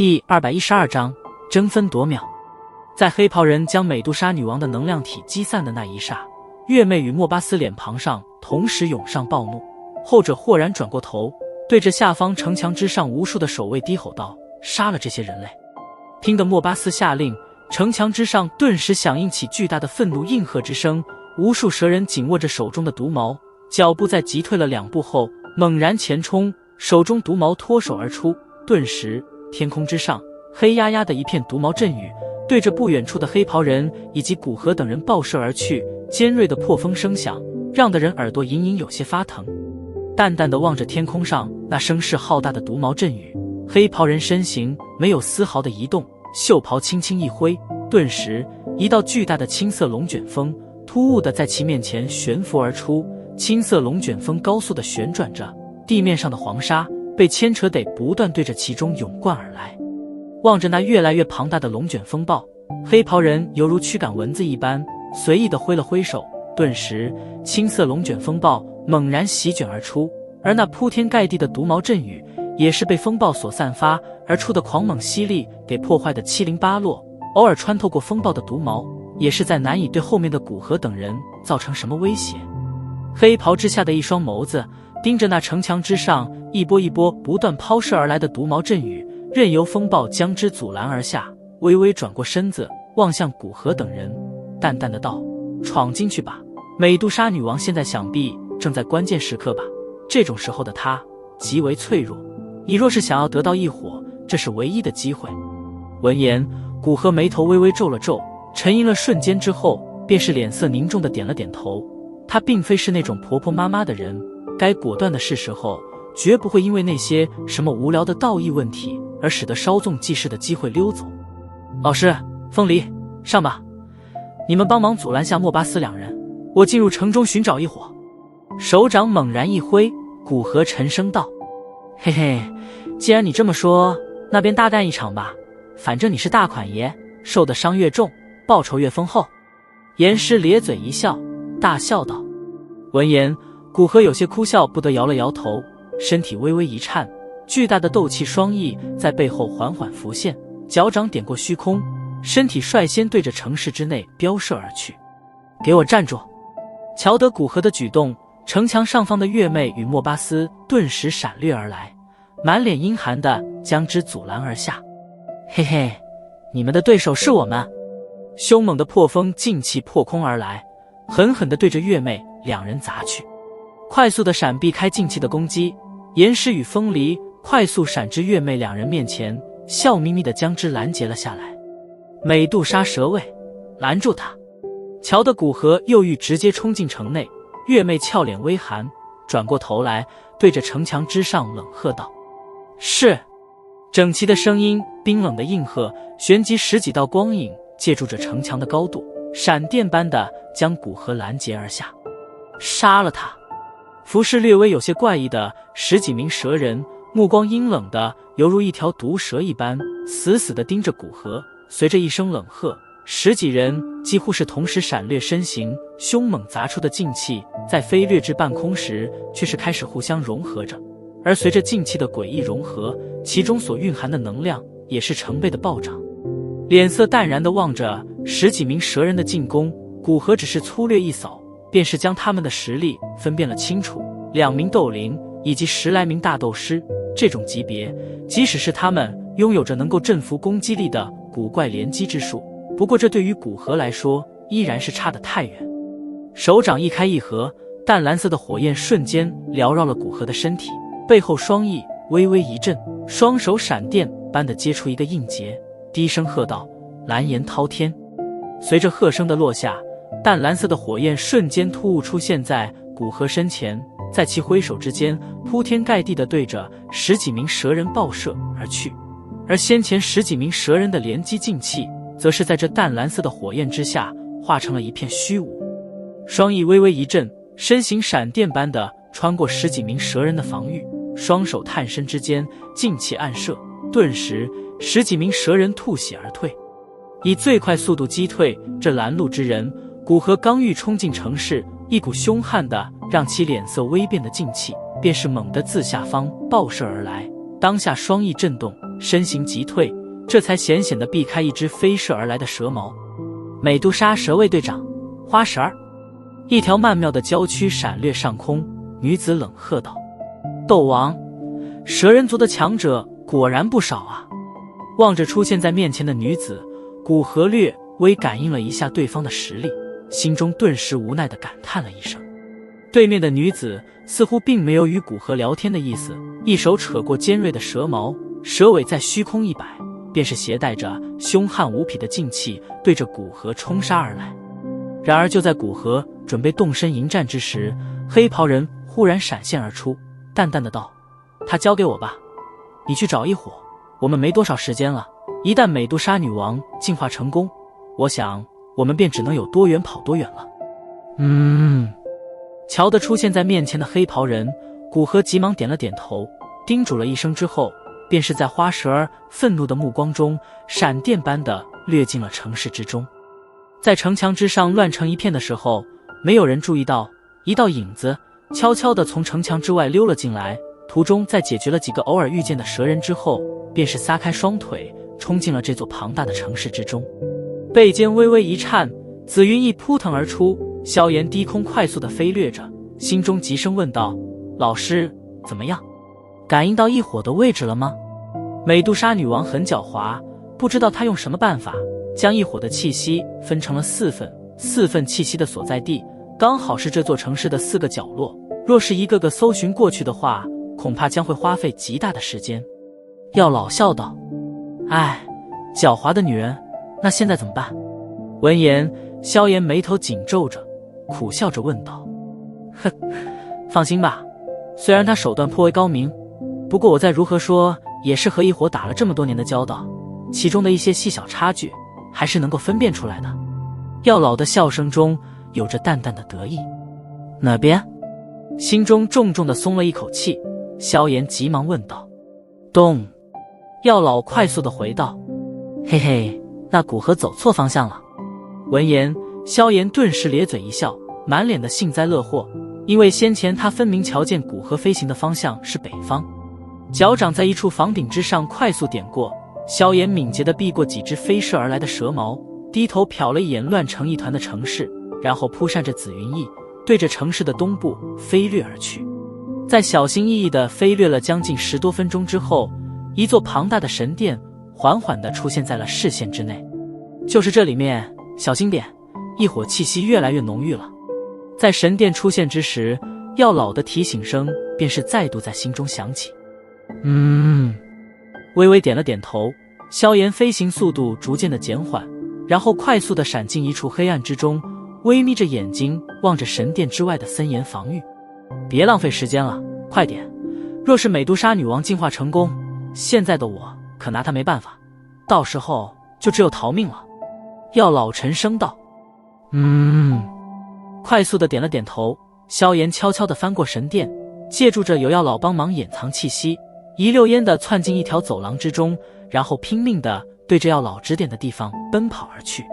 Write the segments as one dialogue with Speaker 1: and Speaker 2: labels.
Speaker 1: 第212章争分夺秒。在黑袍人将美杜莎女王的能量体击散的那一刹，月妹与莫巴斯脸庞上同时涌上暴怒，后者豁然转过头，对着下方城墙之上无数的守卫低吼道：“杀了这些人类！”听得莫巴斯下令，城墙之上顿时响应起巨大的愤怒应和之声，无数蛇人紧握着手中的毒矛，脚步在急退了2步后猛然前冲，手中毒矛脱手而出，顿时天空之上黑压压的一片毒矛阵雨，对着不远处的黑袍人以及古河等人爆射而去，尖锐的破风声响，让得人耳朵隐隐有些发疼。淡淡的望着天空上那声势浩大的毒矛阵雨，黑袍人身形没有丝毫的移动，袖袍轻轻一挥，顿时一道巨大的青色龙卷风突兀地在其面前悬浮而出，青色龙卷风高速地旋转着，地面上的黄沙被牵扯得不断对着其中涌灌而来。望着那越来越庞大的龙卷风暴，黑袍人犹如驱赶蚊子一般，随意地挥了挥手，顿时青色龙卷风暴猛然席卷而出，而那铺天盖地的毒矛阵雨也是被风暴所散发而出的狂猛吸力给破坏的七零八落，偶尔穿透过风暴的毒矛也是在难以对后面的古河等人造成什么威胁。黑袍之下的一双眸子盯着那城墙之上一波一波不断抛射而来的毒矛阵雨，任由风暴将之阻拦而下，微微转过身子望向古河等人，淡淡的道：“闯进去吧，美杜莎女王现在想必正在关键时刻吧，这种时候的她极为脆弱，你若是想要得到一火，这是唯一的机会。”闻言，古河眉头微微皱了皱，沉吟了瞬间之后，便是脸色凝重的点了点头。她并非是那种婆婆妈妈的人，该果断的是时候，绝不会因为那些什么无聊的道义问题而使得稍纵即逝的机会溜走。老师，风离，上吧，你们帮忙阻拦下莫巴斯2人，我进入城中寻找一伙。手掌猛然一挥，古河沉声道：“嘿嘿，既然你这么说，那便大干一场吧，反正你是大款爷，受的伤越重，报酬越丰厚。”严师咧嘴一笑，大笑道。闻言，古河有些哭笑不得，摇了摇头，身体微微一颤，巨大的斗气双翼在背后缓缓浮现，脚掌点过虚空，身体率先对着城市之内飙射而去。给我站住！瞧得古河的举动，城墙上方的月妹与莫巴斯顿时闪掠而来，满脸阴寒的将之阻拦而下。嘿嘿，你们的对手是我们！凶猛的破风劲气破空而来，狠狠地对着月妹2人砸去。快速的闪避开劲气的攻击，严师与风离快速闪至月妹2人面前，笑眯眯地将之拦截了下来。美杜莎蛇卫，拦住他！瞧得古河又欲直接冲进城内，月妹俏脸微寒，转过头来对着城墙之上冷喝道：“是！”整齐的声音，冰冷的应和，旋即10几道光影借助着城墙的高度，闪电般的将古河拦截而下。杀了他！服饰略微有些怪异的10几名蛇人，目光阴冷的犹如一条毒蛇一般，死死地盯着古河。随着一声冷喝，10几人几乎是同时闪掠身形，凶猛砸出的劲气在飞掠至半空时却是开始互相融合着，而随着劲气的诡异融合，其中所蕴含的能量也是成倍的暴涨。脸色淡然地望着10几名蛇人的进攻，古河只是粗略一扫，便是将他们的实力分辨了清楚，2名斗灵以及10来名大斗师，这种级别即使是他们拥有着能够振服攻击力的古怪连击之术，不过这对于古河来说依然是差得太远。手掌一开一合，淡蓝色的火焰瞬间缭绕了古河的身体，背后双翼微微一震，双手闪电般的接出一个印结，低声喝道：“蓝炎滔天！”随着喝声的落下，淡蓝色的火焰瞬间突兀出现在古河身前，在其挥手之间铺天盖地的对着10几名蛇人爆射而去，而先前10几名蛇人的连击劲气则是在这淡蓝色的火焰之下化成了一片虚无。双翼微微一震，身形闪电般的穿过10几名蛇人的防御，双手探身之间劲气暗射，顿时10几名蛇人吐血而退。以最快速度击退这拦路之人，古河刚欲冲进城市，一股凶悍的让其脸色微变的劲气便是猛地自下方爆射而来，当下双翼震动，身形急退，这才险险地避开一只飞射而来的蛇矛。美杜莎蛇卫队长，花蛇儿！一条曼妙的娇躯闪掠上空，女子冷喝道：“斗王，蛇人族的强者果然不少啊！”望着出现在面前的女子，古河略微感应了一下对方的实力，心中顿时无奈地感叹了一声。对面的女子似乎并没有与古河聊天的意思，一手扯过尖锐的蛇矛，蛇尾在虚空一摆，便是携带着凶悍无匹的劲气对着古河冲杀而来。然而就在古河准备动身迎战之时，黑袍人忽然闪现而出，淡淡的道：“他交给我吧，你去找一伙，我们没多少时间了。一旦美杜莎女王进化成功，我想我们便只能有多远跑多远了。”瞧得出现在面前的黑袍人，古河急忙点了点头，叮嘱了一声之后，便是在花蛇儿愤怒的目光中，闪电般的掠进了城市之中。在城墙之上乱成一片的时候，没有人注意到一道影子悄悄地从城墙之外溜了进来，途中在解决了几个偶尔遇见的蛇人之后，便是撒开双腿冲进了这座庞大的城市之中。背肩微微一颤，紫云翼扑腾而出，萧炎低空快速地飞掠着，心中急声问道：“老师，怎么样？感应到异火的位置了吗？”美杜莎女王很狡猾，不知道她用什么办法将异火的气息分成了四份气息的所在地，刚好是这座城市的4个角落。若是一个个搜寻过去的话，恐怕将会花费极大的时间。药老笑道：“哎，狡猾的女人，那现在怎么办？”闻言，萧炎眉头紧皱着，苦笑着问道：“哼，放心吧，虽然他手段颇为高明，不过我再如何说也是和异火打了这么多年的交道，其中的一些细小差距还是能够分辨出来的。”药老的笑声中有着淡淡的得意。哪边？心中重重地松了一口气，萧炎急忙问道。咚！药老快速地回道：“嘿嘿，那古河走错方向了。”闻言，萧炎顿时咧嘴一笑，满脸的幸灾乐祸，因为先前他分明瞧见古河飞行的方向是北方。脚掌在一处房顶之上快速点过，萧炎敏捷地避过几只飞射而来的蛇矛，低头瞟了一眼乱成一团的城市，然后扑扇着紫云翼，对着城市的东部飞掠而去。在小心翼翼地飞掠了将近10多分钟之后，一座庞大的神殿缓缓地出现在了视线之内。就是这里面，小心点，异火气息越来越浓郁了。在神殿出现之时，药老的提醒声便是再度在心中响起。微微点了点头，萧炎飞行速度逐渐的减缓，然后快速的闪进一处黑暗之中，微眯着眼睛望着神殿之外的森严防御。别浪费时间了，快点！若是美杜莎女王进化成功，现在的我可拿她没办法，到时候就只有逃命了。药老沉声道。快速的点了点头，萧炎悄悄地翻过神殿，借助着有药老帮忙掩藏气息，一溜烟地窜进一条走廊之中，然后拼命地对着药老指点的地方奔跑而去。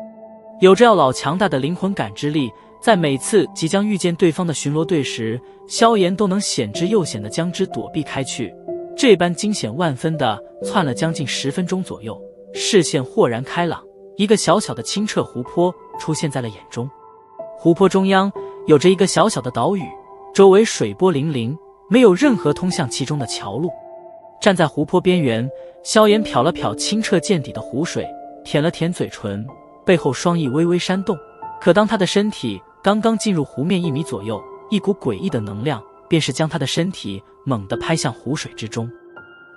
Speaker 1: 有着药老强大的灵魂感知力，在每次即将遇见对方的巡逻队时，萧炎都能险之又险地将之躲避开去，这般惊险万分地窜了将近10分钟左右，视线豁然开朗，一个小小的清澈湖泊出现在了眼中。湖泊中央有着一个小小的岛屿，周围水波粼粼，没有任何通向其中的桥路。站在湖泊边缘，萧炎瞟了瞟清澈见底的湖水，舔了舔嘴唇，背后双翼微微扇动。可当他的身体刚刚进入湖面1米左右，一股诡异的能量便是将他的身体猛地拍向湖水之中。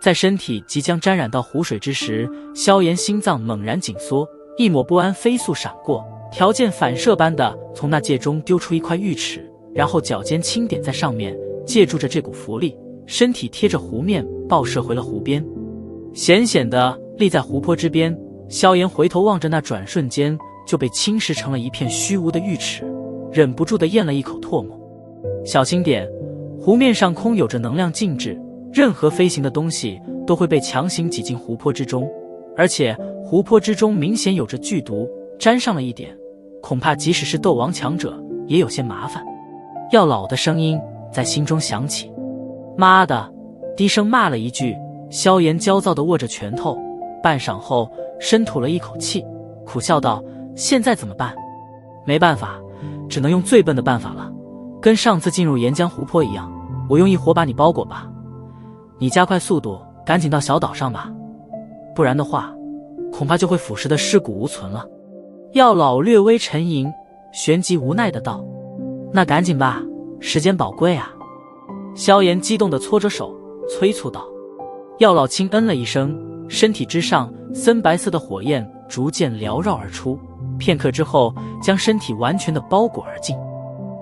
Speaker 1: 在身体即将沾染到湖水之时，萧炎心脏猛然紧缩，一抹不安飞速闪过，条件反射般的从那界中丢出一块玉尺，然后脚尖轻点在上面，借助着这股浮力，身体贴着湖面爆射回了湖边。险险地立在湖泊之边，萧炎回头望着那转瞬间就被侵蚀成了一片虚无的玉尺，忍不住地咽了一口唾沫。小心点，湖面上空有着能量禁制，任何飞行的东西都会被强行挤进湖泊之中，而且湖泊之中明显有着剧毒，沾上了一点，恐怕即使是斗王强者也有些麻烦。药老的声音在心中响起。妈的，低声骂了一句，萧炎焦躁地握着拳头，半晌后深吐了一口气，苦笑道：“现在怎么办？没办法，只能用最笨的办法了，跟上次进入岩浆湖泊一样，我用一火把你包裹吧。你加快速度，赶紧到小岛上吧，不然的话，恐怕就会腐蚀得尸骨无存了。”药老略微沉吟，旋即无奈的道：“那赶紧吧，时间宝贵啊。”萧炎激动地搓着手，催促道。药老轻嗯了一声，身体之上森白色的火焰逐渐缭绕而出，片刻之后将身体完全的包裹而尽。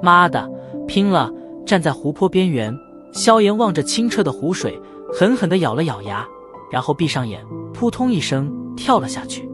Speaker 1: 妈的，拼了！站在湖泊边缘，萧炎望着清澈的湖水，狠狠地咬了咬牙，然后闭上眼，扑通一声跳了下去。